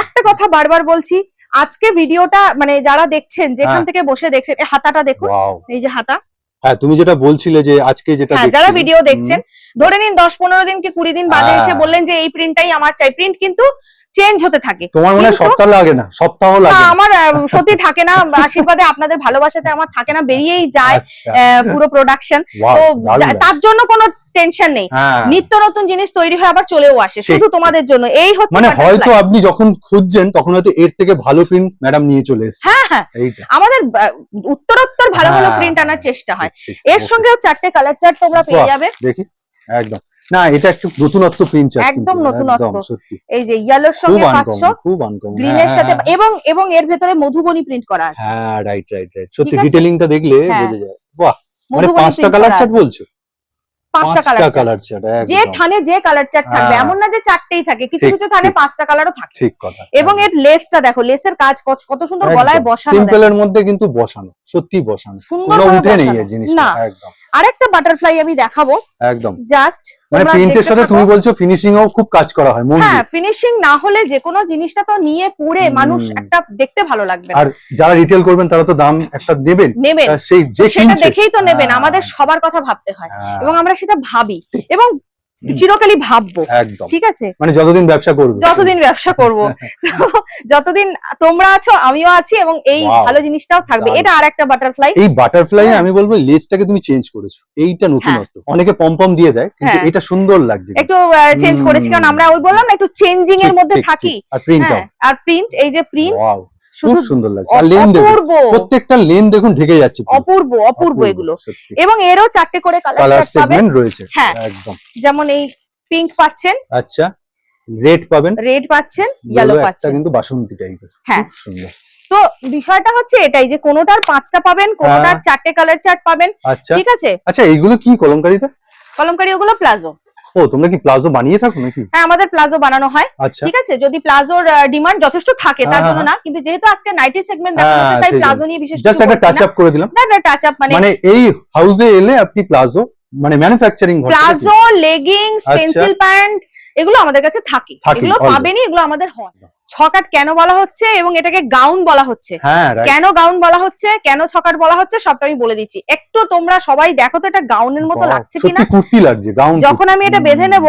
একটা কথা বারবার বলছি, আজকে ভিডিওটা মানে যারা দেখছেন, যেখান হ্যাঁ। থেকে বসে দেখছেন, এই হাতাটা দেখুন, ওয়াও। এই যে হাতা, হ্যাঁ, তুমি যেটা বলছিলে যে আজকে যেটা হ্যাঁ যারা দেখছি, ভিডিও দেখছেন, ধরে নিন 10-15 দিন কি 20 দিন বাদে হ্যাঁ। এসে বললেন যে এই প্রিন্টটাই আমার চাই। প্রিন্ট কিন্তু চেঞ্জ হতে থাকে, তোমার মনে হয় কিন্তু- সপ্তাহ লাগে না, সপ্তাহ না, লাগে না। আমার সত্যি থাকে না, আশীর্বাদে আপনাদের ভালোবাসাতে আমার থাকে না, বেরিয়েই যায় আচ্ছা, পুরো প্রোডাকশন। ওয়াও, তো দারুণ তার জন্য কোনো টেনশন নেই, হ্যাঁ। নিত্য নতুন জিনিস তৈরি হয়ে আবার চলেও আসে, ঠিক, শুধু ঠিক। তোমাদের জন্য। এই হচ্ছে মানে butterfly। হয়তো আপনি যখন খুঁজছেন তখন হয়তো এর থেকে ভালো প্রিন্ট ম্যাডাম নিয়ে চলে এসেছে, হ্যাঁ হ্যাঁ, এইটা আমাদের উত্তরোত্তর ভালো ভালো হ্যাঁ, প্রিন্ট আনার চেষ্টা হয়। ঠিক, এর okay। সঙ্গেও চারটে কালার চার্ট তোমরা পেয়ে বাহ, যাবে। দেখি, একদম। না, এটা একটু নতুনত্ব প্রিন্ট চার্ট, একদম নতুনত্ব। সত্যি এই যে ইয়েলোর খুব সঙ্গে পাচ্ছ, আনকমন, খুব আনকমন। গ্রিনের সাথে, এবং এর ভেতরে মধুবনী প্রিন্ট করা আছে। হ্যাঁ, রাইট, সত্যি ঠিক আছে? ডিটেইলিংটা দেখলে হ্যাঁ। বোঝা যায়। বাহ, মানে মধুবনী 5টা print কালার করা চার্ট আছে। বলছো? 5টা কালার চার্ট, কালার চার্ট, যে থানে যে কালার চার্ট থাকবে, হ্যাঁ। এমন না যে চারটেই থাকে, কিছু ঠিক, কিছু থানে ঠিক। 5টা কালারও থাকে। ঠিক কথা। এবং এর লেসটা দেখো, লেসের কাজ কত সুন্দর গলায় বসানো, সিম্পল এর মধ্যে কিন্তু বসানো, সত্যি বসানো, সুন্দর কোনো ভাবে উঠে নেই বসানো। এই জিনিসটা, না। একদম আরেকটা বাটারফ্লাই আমি দেখাবো, একদম। জাস্ট মানে প্রিন্টের সাথে তুমি বলছো ফিনিশিং ও খুব কাজ করা হয়, মন হ্যাঁ, দিয়ে। ফিনিশিং না হলে যে কোনো জিনিসটা তো নিয়ে পুড়ে মানুষ একটা দেখতে ভালো লাগবে না। আর যারা রিটেল করবেন তারা তো দাম একটা নেবেন, নেবেন, সেই যে সেটা কিনছে দেখেই তো নেবেন, হ্যাঁ। আমাদের সবার কথা ভাবতে হয়, হ্যাঁ, এবং আমরা সেটা ভাবি, এবং চিরকালই ভাববো। একদম। ঠিক আছে, মানে যতদিন ব্যবসা করবে, যতদিন ব্যবসা করব, যতদিন তোমরা আছো আমিও আছি, এবং এই Wow. ভালো জিনিসটাও থাকবে। দারুণ। এটা আরেকটা বাটারফ্লাই। এই বাটারফ্লাই হ্যাঁ। আমি বলবো লেসটাকে তুমি চেঞ্জ করেছো, এইটা নতুনত্ব। অনেকে পম দিয়ে দেয়, কিন্তু হ্যাঁ। এটা সুন্দর লাগছে। একটু চেঞ্জ করেছি, কারণ আমরা ওই বললাম না একটু চেঞ্জিং এর ঠিক, মধ্যে ঠিক, থাকি। ঠিক। আর প্রিন্টটাও, হ্যাঁ, আর প্রিন্ট, এই যে প্রিন্ট, ওয়াও, খুব শুধু সুন্দর লাগছে। আর লেন দেখুন, অপূর্ব প্রত্যেকটা লেন দেখুন ঢেকে যাচ্ছে পুরো। অপূর্ব অপূর্ব এগুলো। সত্যি। এবং এরও চারটে করে কালার কালার চার্ট পাবেন, সেগমেন্ট রয়েছে, হ্যাঁ। একদম। যেমন এই পিঙ্ক পাচ্ছেন, আচ্ছা, রেড পাবেন, রেড পাচ্ছেন, ইয়েলো ইয়েলো একটা পাচ্ছেন। কিন্তু বাসন্তী টাইপের, হ্যাঁ। খুব সুন্দর। তো বিষয়টা হচ্ছে এটাই, যে কোনোটার 5টা পাবেন, কোনোটার হ্যাঁ। 4টে কালার চার্ট পাবেন। আচ্ছা ঠিক আছে, আচ্ছা, এইগুলো কি কলমকারিতে? কলমকারী ওগুলো প্লাজো। ও তোমরা কি প্লাজো বানিয়ে থাকো নাকি? হ্যাঁ, আমাদের প্লাজো বানানো হয়। আচ্ছা ঠিক আছে, যদি প্লাজোর ডিমান্ড যথেষ্ট থাকে তার হ্যাঁ, জন্য না, কিন্তু যেহেতু আজকে নাইটি সেগমেন্ট দেখা হ্যাঁ, হচ্ছে তাই সেই প্লাজো নিয়ে বিশেষ জাস্ট কিছু একটা বলছি টাচ না। আপ করে দিলাম। না টাচ আপ মানে এই হাউসে এলে আপনি প্লাজো মানে ম্যানুফ্যাকচারিং প্লাজো, লেগিংস, আচ্ছা। পেন্সিল প্যান্ট এগুলো আমাদের কাছে থাকে, থাকে, এগুলো always। পাবেনই, এগুলো আমাদের হয়। ছকাট কেন বলা হচ্ছে এবং এটাকে গাউন বলা হচ্ছে, হ্যাঁ right। কেন গাউন বলা হচ্ছে, কেন ছকাট বলা হচ্ছে, সবটা আমি বলে দিচ্ছি। একটু তোমরা সবাই দেখো তো এটা গাউনের মতো বাহ, লাগছে কিনা। সত্যি কুর্তি লাগছে গাউন। যখন আমি এটা বেঁধে নেব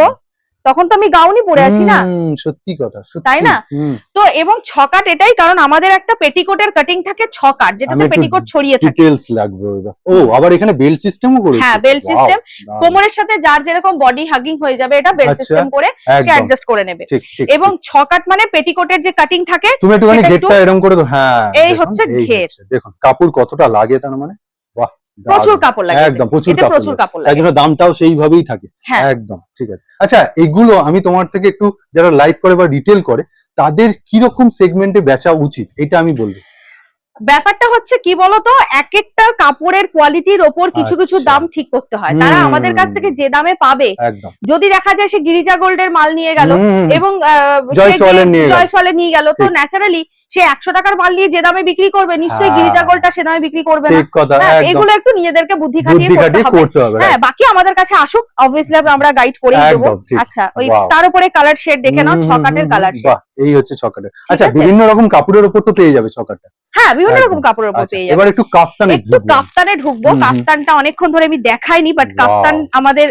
তখন তো আমি গাউনই পরে আছি না, সত্যি কথা সত্যি, তাই না? তো এবং ছকাট এটাই কারণ আমাদের একটা পেটিকোটের কাটিং থাকে ছকাট, আমি যেটাতে একটু পেটিকোট ছড়িয়ে থাকে। ডিটেইলস লাগবে এবার। ও আবার এখানে বেল্ট সিস্টেমও করেছে। হ্যাঁ, বেল্ট Wow, সিস্টেম, দারুণ। কোমরের সাথে যার যেরকম বডি হাগিং হয়ে যাবে এটা বেল্ট আচ্ছা, সিস্টেম করে সে একদম অ্যাডজাস্ট করে নেবে। ঠিক ঠিক এবং ঠিক। ছকাট মানে পেটিকোটের যে কাটিং থাকে তুমি একটুখানি সেটা ঘেরটা এরকম করে দাও। হ্যাঁ এই দেখুন, হচ্ছে এই ঘের। হচ্ছে, দেখুন কাপড় কতটা লাগে তার মানে। বাহ প্রচুর দারুণ। কাপড় লাগে, একদম প্রচুর এতে কাপড় প্রচুর লাগে। কাপড় তাই লাগে। জন্য দামটাও সেইভাবেই থাকে। হ্যাঁ, একদম ঠিক আছে। আচ্ছা এগুলো আমি তোমার থেকে একটু, যারা লাইভ করে বা রিটেল করে তাদের কি রকম সেগমেন্টে বেচা উচিত এটা আমি বলবো। ব্যাপারটা হচ্ছে কি বলতো, এক একটা কাপড়ের কোয়ালিটির ওপর কিছু কিছু আচ্ছা। দাম ঠিক করতে হয়। তারা আমাদের কাছ থেকে যে দামে পাবে, একদম যদি দেখা যায় সে গিরিজা গোল্ডের মাল নিয়ে গেল এবং জয়সওয়ালের নিয়ে গেল। জয়সওয়ালের নিয়ে গেল, তো ঠিক। ন্যাচারালি সে 100 টাকার মাল নিয়ে যে দামে বিক্রি করবে নিশ্চয়ই হ্যাঁ। গিরিজা গোল্ডটা সে দামে বিক্রি করবে না। ঠিক কথা হ্যাঁ, একদম। এগুলো একটু নিজেদেরকে বুদ্ধি খাটিয়ে বুদ্ধি করতে খাটিয়ে হবে। করতে হবে হ্যাঁ, right। বাকি আমাদের কাছে আসুক, অবভিয়াসলি আমরা গাইড করেই দেবো। একদম ঠিক। আচ্ছা, ওই Wow। তার উপরে কালার শেড দেখে নাও, ছকাটের কালার শেড। বাহ এই হচ্ছে ছকাটের। আচ্ছা আছে? বিভিন্ন রকম কাপড়ের উপর তো পেয়ে যাবে ছকাটা। হ্যাঁ, বিভিন্ন একদম। রকম কাপড়ের উপর আচ্ছা পেয়ে যাবে। এবার একটু কাফতানে একটু কাফতানে ঢুকবো। কাফতানটা অনেকক্ষণ ধরে আমি দেখাইনি, বাট Wow। কাফতান আমাদের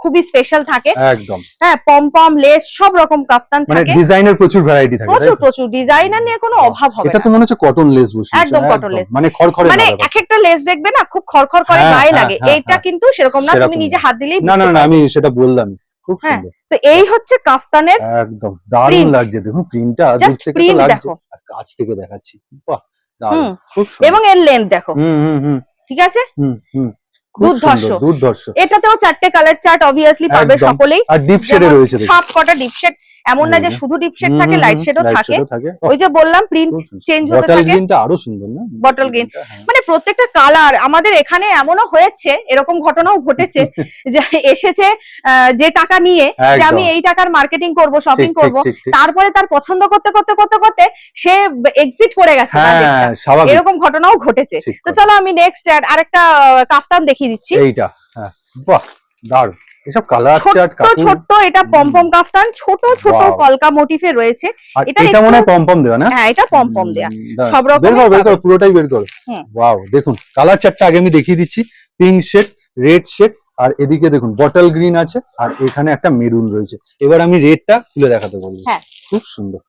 খুবই স্পেশাল থাকে। একদম হ্যাঁ, পম পম লেস সব রকম কাফতান মানে থাকে, ডিজাইনের প্রচুর ভ্যারাইটি থাকে। প্রচুর তাই তো? প্রচুর ডিজাইনার নিয়ে কোনো বাহ, অভাব হবে এটা না। তো মনে হচ্ছে কটন লেস বসিয়েছে। একদম cotton lace। মানে খড়খড়ে মানে না ব্যাপারটা। এক একটা লেস দেখবে না খুব খড়খড় করে হ্যাঁ, গায়ে হ্যাঁ, লাগে, হ্যাঁ, এইটা হ্যাঁ। কিন্তু সেরকম না, তুমি সেরকম নিজে না। হাত দিলেই না বুঝতে না না পারবে। আমি সেটা বললাম খুব হ্যাঁ, সুন্দর। তো এই হচ্ছে কাফতানের একদম দারুণ print। লাগছে দেখুন প্রিন্টটা দূর জাস্ট থেকে তো প্রিন্ট লাগছে দেখো আর কাছ থেকে দেখাচ্ছি। বাহ দারুণ হুম, খুব সুন্দর। এবং এর লেন্থ দেখো, হুম ঠিক আছে, হুম খুব দুর্ধর্ষ। সুন্দর দুর্ধর্ষ। এটাতেও 4টে কালার চার্ট অবভিয়াসলি পাবে একদম। সকলেই। আর ডিপ শেডে যেমন রয়েছে দেখুন। সব কটা ডিপ শেড, এমন না এই যে যে। শুধু ডিপ শেড থাকে, লাইট শেডও লাইট থাকে। শেডও থাকে। ওই যে বললাম প্রিন্ট খুব সুন্দর। চেঞ্জ হতে বটল থাকে। গ্রিনটা আরো সুন্দর না? বটল গ্রিন গ্রিনটা, হ্যাঁ। মানে প্রত্যেকটা কালার আমাদের এখানে এমনও হয়েছে, এরকম ঘটনাও ঘটেছে যে এসেছে যে টাকা নিয়ে যে আমি একদম। এই টাকার মার্কেটিং করব, শপিং ঠিক, করব, ঠিক, ঠিক। তারপরে তার পছন্দ করতে করতে করতে করতে সে এক্সিট করে গেছে বাজেটটা। হ্যাঁ স্বাভাবিক। এরকম ঘটনাও ঘটেছে। ঠিক তো কথা। চলো আমি নেক্সট আরেকটা কাফতান দেখিয়ে দিচ্ছি। এইটা হ্যাঁ বাহ দারুণ। এসব কালার চার্ট ছোট্ট কাপড়। ছোট্ট এটা পমপম কাফতান, ছোট ছোট Wow। কলকা মোটিফে রয়েছে। আর এটা এটা একটু- মনে হয় পমপম দেওয়া না? হ্যাঁ, এটা পমপম দেয়া, দাঁড়ান, সব রকমের বের করো পাবে। পুরোটাই বের করো। হুম। ওয়াও দেখুন কালার চার্টটা আগে আমি দেখিয়ে দিচ্ছি। পিঙ্ক শেড, রেড শেড, আর এদিকে দেখুন বটল গ্রিন আছে, আর এখানে একটা মেরুন রয়েছে। এবার আমি রেডটা খুলে দেখাতে বলবো। হ্যাঁ। খুব সুন্দর।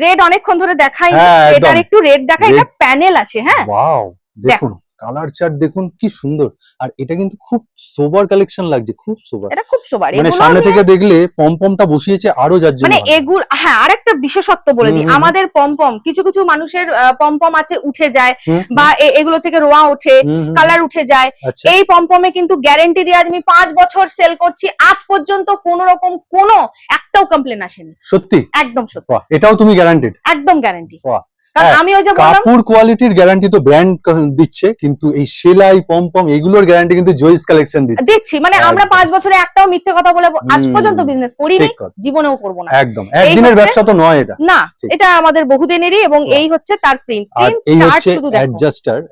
রেড অনেকক্ষণ ধরে দেখাই, হ্যাঁ, একদম। এটার একটু রেড দেখা, এটা Red- প্যানেল আছে। হ্যাঁ, ওয়াও দেখুন কালার চার্ট দেখুন কি সুন্দর। আর এটা কিন্তু খুব সোবার কালেকশন লাগছে, খুব সোবার। এটা খুব সোবার। মানে এগুলো সামনে আমি- থেকে দেখলে পমপমটা বসিয়েছে আরো যার জন্য মানে ভালো। এগুলো, হ্যাঁ, আরেকটা বিশেষত্ব বলে দিই, আমাদের পমপম কিছু কিছু মানুষের পমপম আছে উঠে যায়, হুম, বা এগুলো থেকে রোয়া ওঠে, কালার উঠে যায়। আচ্ছা এই পমপমে কিন্তু গ্যারেন্টি দিয়ে আজ আমি 5 বছর সেল করছি, আজ পর্যন্ত কোন রকম কোনো একটাও কমপ্লেন আসেনি। সত্যি? একদম সত্যি, বাহ এটাও তুমি গ্যারান্টেড? একদম গ্যারেন্টি। বাহ। কারণ হ্যাঁ, আমি ওই যে বললাম, কাপড় কোয়ালিটির গ্যারান্টি তো ব্র্যান্ড দিচ্ছে, কিন্তু এই সেলাই পমপম এগুলোর গ্যারান্টি কিন্তু জয়িস কালেকশন দিচ্ছে। দিচ্ছি মানে আমরা একদম। 5 বছরে একটাও মিথ্যে কথা বলে আজ হুম, পর্যন্ত বিজনেস করিনি, ঠিক কথা। জীবনেও করব না। একদম একদিনের হচ্ছে- ব্যবসা তো নয় এটা। না, ঠিক। এটা আমাদের বহুদিনেরই, এবং বাহ। এই হচ্ছে তার প্রিন্ট আর এই চার্ট হচ্ছে শুধু দেখো।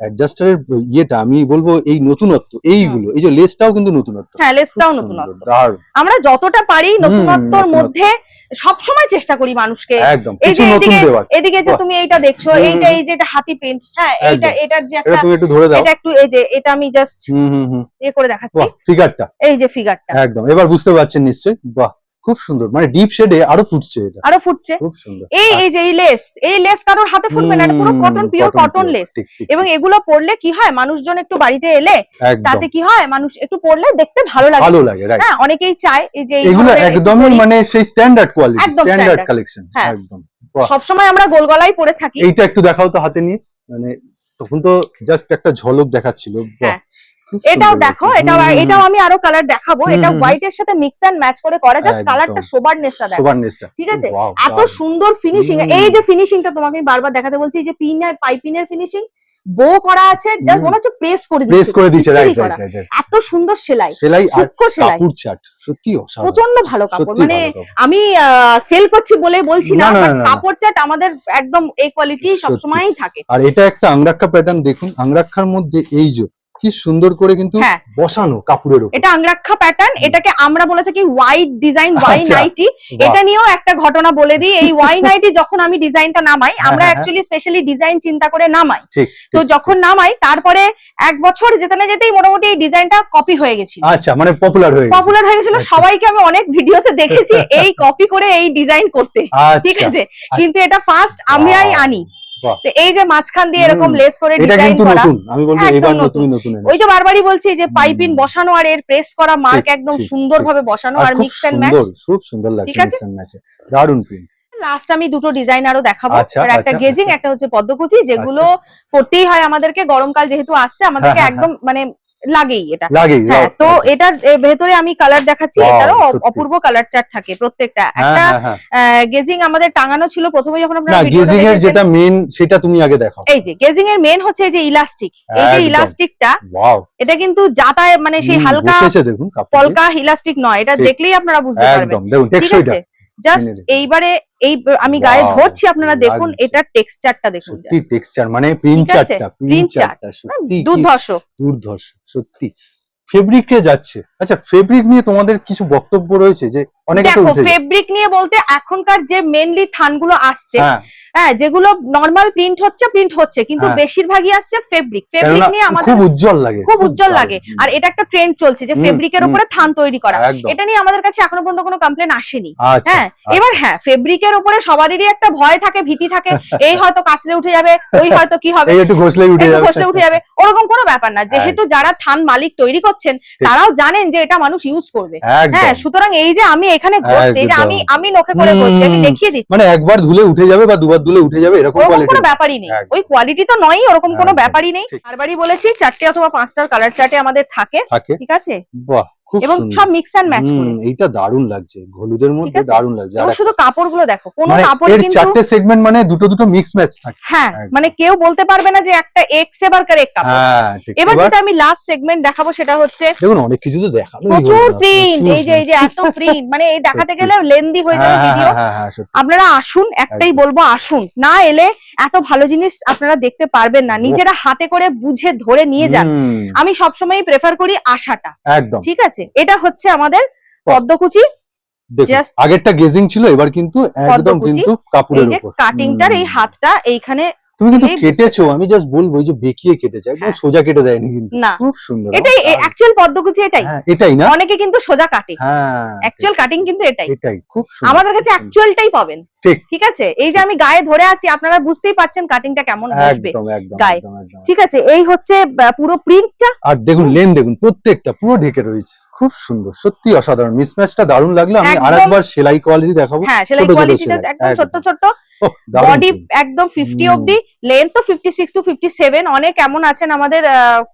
অ্যাডজাস্টারের ইয়েটা আমি বলবো এই নতুনত্ব এইগুলো, এই যে লেসটাও কিন্তু নতুনত্ব। হ্যাঁ, লেসটাও খুব নতুন। সুন্দর, দারুণ। আমরা যতটা পারি নতুনত্বর নতুনত্ব। মধ্যে সবসময় চেষ্টা করি মানুষকে। একদম এই কিছু যে নতুন দেওয়ার। এদিকে যে বাহ। তুমি এইটা দেখছো, হুম, এইটা হুম। এই যে এটা হাতি প্রিন্ট, হ্যাঁ, এইটা একদম। এটার যে এটা একটা, তুমি একটু ধরে দাও। এটা একটু এই যে এটা আমি জাস্ট ইয়ে করে দেখাচ্ছি, বাহ ফিগারটা এই যে ফিগারটা একদম এবার বুঝতে পারছেন নিশ্চয়ই। বাহ খুব সুন্দর, মানে ডিপ শেডে আরো ফুটছে এটা। আরো ফুটছে। খুব সুন্দর। এই যে এই লেস কারোর হাতে ফুটবে না, এটা পুরো কটন, পিওর কটন লেস। ঠিক, ঠিক, এবং এগুলো পরলে কি হয়, মানুষজন একটু বাড়িতে এলে একদম তাতে কি হয়, মানুষ একটু পরলে দেখতে ভালো লাগে। ভালো লাগে রাইট। হ্যাঁ, অনেকেই চায় এই যে এই এগুলো ধরনের একটু একদমই পরি। মানে সেই স্ট্যান্ডার্ড কোয়ালিটি, একদম স্ট্যান্ডার্ড standard। কালেকশন হ্যাঁ। একদম। বাহ। সবসময় আমরা গোল গলায় পরে থাকি। এইটা একটু দেখাও তো হাতে নিয়ে, মানে তখন তো জাস্ট একটা ঝলক দেখাচ্ছিল। বাহ হ্যাঁ। খুব এটাও সুন্দর দেখো, লাগছে। এটাও আমি আরো কালার দেখাবো। হুম, এটা হুম, হুম। হোয়াইট এর সাথে মিক্স এন্ড ম্যাচ করে করা, জাস্ট একদম। কালারটা সোবারনেসটা দেখো, সোবারনেসটা ঠিক আছে? Wow, এত দারুণ। সুন্দর ফিনিশিং, হুম। এই যে ফিনিশিংটা তোমাকে আমি বারবার দেখাতে বলছি, এই যে পাইপিনের ফিনিশিং, বো করা আছে, জাস্ট মনে হচ্ছে প্রেস করে দিয়েছে, রাইট করা। Right right. এত সুন্দর সেলাই সেলাই আর সূক্ষ্ম সেলাই, কাপড় চাট সত্যি অসাধারণ, প্রচন্ড ভালো কাপড়। সত্যি মানে ভালো কাপড়। আমি সেল করছি বলে বলছি না, না, না, বাট না, না। কাপড় চাট আমাদের একদম এই কোয়ালিটি সত্যি। সবসময়ই থাকে। আর এটা একটা আংরাক্ষা প্যাটার্ন, দেখুন আংরাক্ষার মধ্যে এই যে কি সুন্দর করে কিন্তু হ্যাঁ। বসানো কাপড়ের উপর। এটা আংরাক্ষা প্যাটার্ন, এটাকে আমরা বলে থাকি হোয়াইট ডিজাইন, ওয়াই আচ্ছা, নাইটি। বাহ। এটা নিয়েও একটা ঘটনা বলে দিই, এই ওয়াই নাইটি যখন আমি ডিজাইনটা নামাই, আমরা হ্যাঁ, অ্যাকচুয়ালি স্পেশালি ডিজাইন চিন্তা করে নামাই। ঠিক তো ঠিক, যখন নামাই তারপরে 1 বছর যেতে না যেতেই মোটামুটি এই ডিজাইনটা কপি হয়ে গেছিল, আচ্ছা মানে পপুলার হয়ে গেছে। পপুলার হয়ে গেছিল। আচ্ছা। সবাইকে আমি অনেক ভিডিওতে দেখেছি এই কপি করে এই ডিজাইন করতে, ঠিক আচ্ছা, আছে, কিন্তু এটা ফার্স্ট আমরাই বাহ, আনি। বাহ। তো এই যে মাঝখান দিয়ে এরকম হুম, লেস করে এটা ডিজাইন কিন্তু করা, নতুন, আমি বলবো একদম এবার নতুন। নতুন ওই যে বারবারই বলছি যে পাইপিন হুম। বসানো আর এর প্রেস করা মার্ক ঠিক, একদম ঠিক, সুন্দরভাবে বসানো আর খুব মিক্স এন্ড ম্যাচ। সুন্দর, খুব সুন্দর লাগছে ঠিক আছে? মিক্স এন্ড ম্যাচে, দারুণ প্রিন্ট। লাস্ট আমি দুটো ডিজাইন আরো দেখাবো, আচ্ছা, আর একটা আচ্ছা, গেজিং, আচ্ছা। একটা হচ্ছে পদ্মকুচি, যেগুলো করতেই হয় আমাদেরকে, গরমকাল যেহেতু আসছে আমাদেরকে হ্যাঁ, একদম মানে লাগেই এটা। লাগেই, হ্যাঁ, তো একদম। এটার ভেতরে আমি কালার দেখাচ্ছি, Wow, এটারও সত্যি। অপূর্ব কালার চার্ট থাকে প্রত্যেকটা। হ্যাঁ, একটা হ্যাঁ, হ্যাঁ। গেজিং আমাদের টাঙানো ছিল প্রথমে যখন না, আপনারা ভিডিওটা গেজিং এর দেখেছেন। যেটা মেন সেটা তুমি আগে দেখাও। এই যে গেজিং এর মেন হচ্ছে এই যে ইলাস্টিক, এই যে একদম। ইলাস্টিকটা, ওয়াও, এটা কিন্তু যাতায় মানে সেই হালকা বসেছে দেখুন কাপড়, পলকা ইলাস্টিক নয়, এটা ঠিক। দেখলেই আপনারা বুঝতে পারবেন। একদম দেখুন ঠিক টেক্সচারটা আছে, জাস্ট এনে দেখুন। এইবারে এই আমি গায়ে Wow, ধরছি, আপনারা দেখুন লাগছে। এটার টেক্সচারটা দেখুন, সত্যি just। টেক্সচার মানে প্রিন্ট ঠিক আছে? চার্টটা, Print প্রিন্ট chart, চার্টটা সত্যি কি দুর্ধর্ষ। দুর্ধর্ষ, সত্যি ফেব্রিকে যাচ্ছে। আচ্ছা, ফেব্রিক নিয়ে তোমাদের কিছু বক্তব্য রয়েছে যে অনেকে তো দেখো, উঠে যায়। ফেব্রিক নিয়ে বলতে এখনকার যে মেনলি থানগুলো আসছে, হ্যাঁ, হ্যাঁ, যেগুলো নরমাল প্রিন্ট হচ্ছে, কিন্তু হ্যাঁ। বেশিরভাগই আসছে ফেব্রিক কেননা নিয়ে আমাদের খুব উজ্জ্বল লাগে, খুব উজ্জ্বল দারুণ। লাগে। আর এটা একটা ট্রেন্ড চলছে যে হুম, ফেব্রিকের হুম, উপরে থান তৈরি করা, একদম। এটা নিয়ে আমাদের কাছে এখনো পর্যন্ত কোনো কমপ্লেন আসেনি। আচ্ছা, হ্যাঁ, এবার হ্যাঁ, ফেব্রিকের উপরে সবারই একটা ভয় থাকে, ভীতি থাকে, এই হয়তো কাচলে উঠে যাবে, ওই হয়তো কি হবে, এই একটু ঘষলেই উঠে একটু যাবে। ঘষলে উঠে যাবে, ওরকম কোনো ব্যাপার না। যেহেতু যারা থান মালিক তৈরি করছেন তারাও জানেন যে এটা মানুষ ইউজ করবে। একদম। হ্যাঁ, সুতরাং এই যে আমি এখানে ঘষছি, এই যে একদম। আমি নখে করে ঘষছি, আমি হুম, দেখিয়ে দিচ্ছি, মানে একবার ধুলে উঠে যাবে বা দুবার ধুলে উঠে যাবে এরকম ওরকম কোয়ালিটি কোনো ব্যাপারই নেই। একদম। ওই কোয়ালিটি তো নয়, ওরকম কোনো একদম, ব্যাপারই নেই। ঠিক। বারবারই বলেছি 4টে অথবা 5টার কালার চার্টে আমাদের থাকে, থাকে। ঠিক আছে, বাহ, খুব এবং সুন্দর। সব মিক্স এন্ড ম্যাচ করে। এইটা দারুণ লাগছে, হলুদের মধ্যে আছে? দারুণ লাগছে। এবং আর শুধু কাপড়গুলো দেখো, কোনো মানে কাপড়ে এর কিন্তু 4টে সেগমেন্ট মানে দুটো দুটো মিক্স ম্যাচ থাকে। হ্যাঁ, একদম। মানে কেউ বলতে পারবে না যে একটা এক্স এবার কারেক্ট কাপড়। হ্যাঁ, ঠিক। এবার এবার যেটা আমি লাস্ট সেগমেন্ট দেখাবো সেটা হচ্ছে দেখুন অনেক কিছু তো দেখানো প্রচুর প্রিন্ট, এই যে এত প্রিন্ট, মানে এই দেখাতে সত্যি। গেলে লেন্দি হয়ে যাবে ভিডিও। হ্যাঁ, সত্যি। আপনারা আসুন, একটাই একদম। বলবো, আসুন, না এলে এত ভালো জিনিস আপনারা দেখতে পারবেন না, নিজেরা হাতে করে বুঝে ধরে নিয়ে যান। হুম, আমি সবসময় প্রেফার করি আশাটা, একদম। ঠিক আছে। এটা হচ্ছে আমাদের পদ্মকুচি, দেখুন just- আগেরটা গেজিং ছিল, এবার কিন্তু একদম পদ্মকুচি। কিন্তু এই কাপড়ের যে উপর কাটিংটার এই হাতটা এইখানে, তুমি কিন্তু এই কেটেছো, আমি জাস্ট বলবো ওই যে বেঁকিয়ে কেটেছে, একদম হ্যাঁ। সোজা কেটে দেয়নি কিন্তু, না। খুব সুন্দর। এটাই আমার দারুণ। অ্যাকচুয়াল পদ্মকুচি, এটাই। হ্যাঁ, এটাই না? অনেকে কিন্তু সোজা কাটে, হ্যাঁ, অ্যাকচুয়াল কাটিং কিন্তু এটাই। এটাই খুব সুন্দর। আমাদের কাছে খুব সুন্দর। অ্যাকচুয়ালটাই পাবেন, ঠিক। ঠিক আছে। এই যে আমি গায়ে ধরে আছি, আপনারা বুঝতেই পারছেন কাটিংটা কেমন বসবে একদম একদম গায়ে। একদম একদম। ঠিক আছে, এই হচ্ছে পুরো প্রিন্টটা। আর দেখুন লেন দেখুন, প্রত্যেকটা পুরো ঢেকে রয়েছে, খুব সুন্দর, সত্যি অসাধারণ। মিসম্যাচটা দারুণ লাগলো। আমি একদম। আরেকবার সেলাই কোয়ালিটি দেখাবো। হ্যাঁ, সেলাই ছোট ছোট কোয়ালিটিটা সেলাই, একদম ছোট্ট ছোট্ট, ওহ, দারুণ বডি print। একদম 50 হুম। অবধি, লেন্থ তো 56 টু 57। অনেক এমন আছেন আমাদের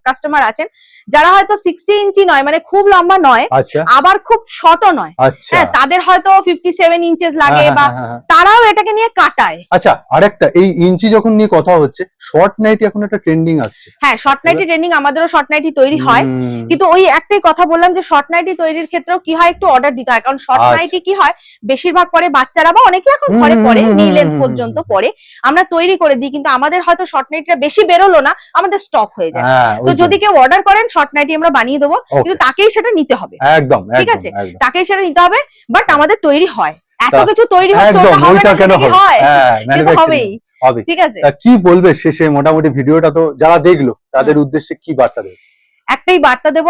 কাস্টমার আছেন যারা হয়তো 60 ইঞ্চি নয়, মানে খুব লম্বা নয়, আচ্ছা আবার খুব শর্টও নয়, আচ্ছা। হ্যাঁ, তাদের হয়তো 57 ইঞ্চেস লাগে, হ্যাঁ, বা হ্যাঁ, হ্যাঁ, হ্যাঁ। তারাও এটাকে নিয়ে কাটায়। আচ্ছা, আরেকটা এই ইঞ্চি যখন নিয়ে কথা হচ্ছে, শর্ট নাইটি এখন একটা ট্রেন্ডিং আসছে। হ্যাঁ, শর্ট নাইটি ট্রেনিং, আমাদেরও শর্ট নাইটি তৈরি হয়, হুম, কিন্তু ওই একটাই কথা বললাম যে শর্ট নাইটি তৈরির ক্ষেত্রেও কি হয়, একটু অর্ডার দিতে হয়, কারণ শর্ট আচ্ছা। নাইটি কি হয়, বেশিরভাগ পরে বাচ্চারা বা অনেকে এখন ঘরে পরে নি লেন্থ পর্যন্ত পরে, আমরা তৈরি করে দিই, কিন্তু আমাদের হয়তো শর্ট নাইটিটা বেশি বেরোলো না, আমাদের স্টক হয়ে যায়। হ্যাঁ, তো ওই যদি জন্য। কেউ অর্ডার করেন শর্ট নাইটি আমরা বানিয়ে দেবো, কিন্তু তাকেই সেটা নিতে হবে, একদম ঠিক একদম আছে, একদম তাকেই সেটা নিতে হবে। বাট আমাদের তৈরি হয়, এত তা- কিছু তৈরি হচ্ছে, একদম, ওটা হবে ওইটা না কেন সেটা কি হবে? হয়? হ্যাঁ, কিন্তু manufacturing হবেই, হবে। ঠিক আছে। তা কি বলবে শেষে, মোটামুটি ভিডিওটা তো যারা দেখলো তাদের উদ্দেশ্যে কি বার্তা দেবে? একটাই বার্তা দেব,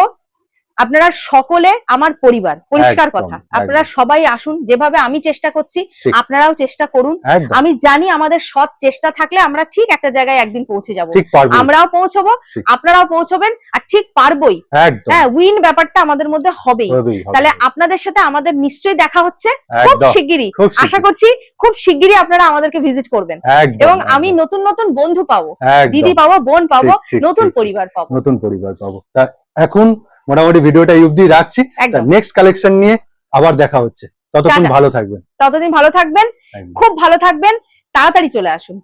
আপনারা সকলে আমার পরিবার, পরিষ্কার একদম, কথা, আপনারা একদম। সবাই আসুন, যেভাবে আমি চেষ্টা করছি ঠিক। আপনারাও চেষ্টা করুন। একদম আমি জানি আমাদের সৎ চেষ্টা থাকলে আমরা ঠিক একটা জায়গায় একদিন পৌঁছে যাব, ঠিক পারবে। আমরাও পৌঁছবো, ঠিক। আপনারাও পৌঁছবেন, আর ঠিক পারবোই। একদম হ্যাঁ, উইন ব্যাপারটা আমাদের মধ্যে হবেই। হবেই, হবে। তাহলে আপনাদের সাথে আমাদের নিশ্চয়ই দেখা হচ্ছে খুব একদম, শিগগিরই, খুব শিগগিরই। আশা করছি খুব শিগগিরই আপনারা আমাদেরকে ভিজিট করবেন, একদম, এবং একদম, আমি নতুন নতুন বন্ধু পাবো, একদম। দিদি পাবো, বোন পাবো, ঠিক, ঠিক, নতুন ঠিক, ঠিক। পরিবার পাবো। নতুন পরিবার পাবো। তা এখন মোটামুটি ভিডিওটা এই অবধি রাখছি। একদম। নেক্সট কালেকশন নিয়ে আবার দেখা হচ্ছে, ততক্ষণ টাটা। ভালো থাকবেন। ততদিন ভালো থাকবেন, একদম। খুব ভালো থাকবেন, তাড়াতাড়ি চলে আসুন।